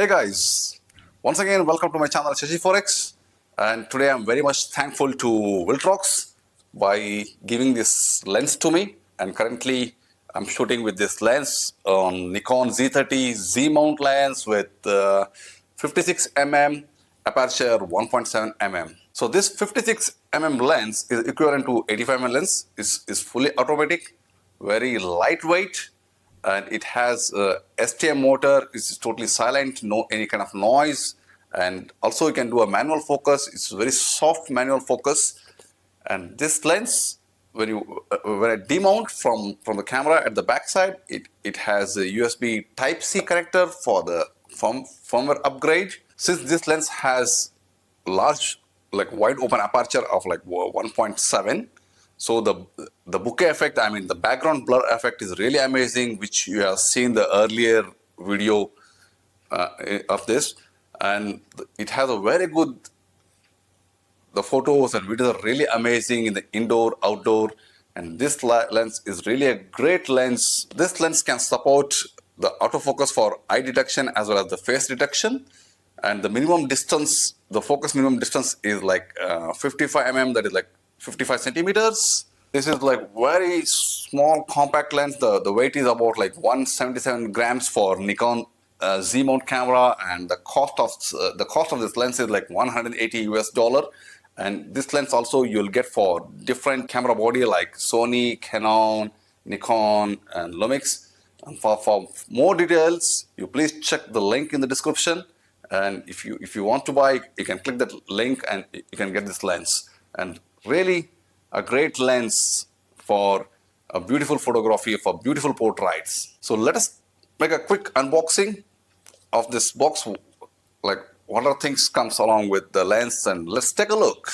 Hey guys, once again welcome to my channel Shashi Forex, and today I'm very much thankful to Viltrox by giving this lens to me, and currently I'm shooting with this lens on Nikon Z30 Z mount lens with 56mm aperture 1.7 mm. So this 56mm lens is equivalent to 85mm lens, is fully automatic, very lightweight, and it has a STM motor. It's totally silent, no any kind of noise, and also you can do a manual focus. It's very soft manual focus. And this lens, when I demount from the camera at the back side, it has a USB Type C connector for the firmware upgrade. Since this lens has large, like wide open aperture of like 1.7, so the bokeh effect, I mean the background blur effect, is really amazing, which you have seen the earlier video of this, and it has a very good, the photos and videos are really amazing in the indoor, outdoor, and this lens is really a great lens. This lens can support the autofocus for eye detection as well as the face detection, and the minimum distance, the focus minimum distance is like 55 mm, that is like 55 centimeters. This is like very small compact lens. The weight is about like 177 grams for Nikon Z mount camera, and the cost of this lens is like $180 US. And this lens also you'll get for different camera body like Sony, Canon, Nikon, and Lumix. And for more details, you please check the link in the description. And if you want to buy, you can click that link and you can get this lens. And really a great lens for a beautiful photography, for beautiful portraits. So let us make a quick unboxing of this box, like what are things comes along with the lens, and let's take a look.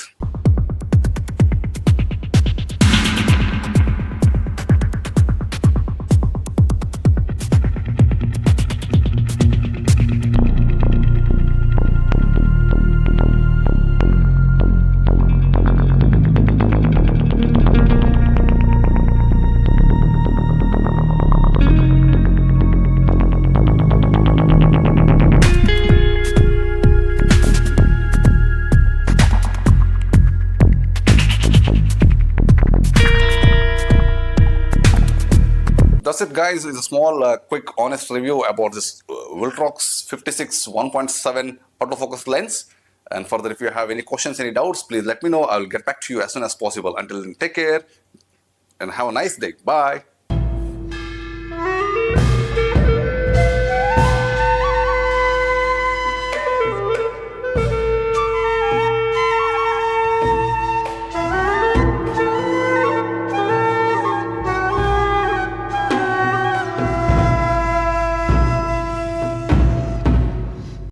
That's it guys, it's a small quick honest review about this Viltrox 56 1.7 autofocus lens. And further, if you have any questions, any doubts, please let me know. I'll get back to you as soon as possible. Until then, take care and have a nice day. Bye.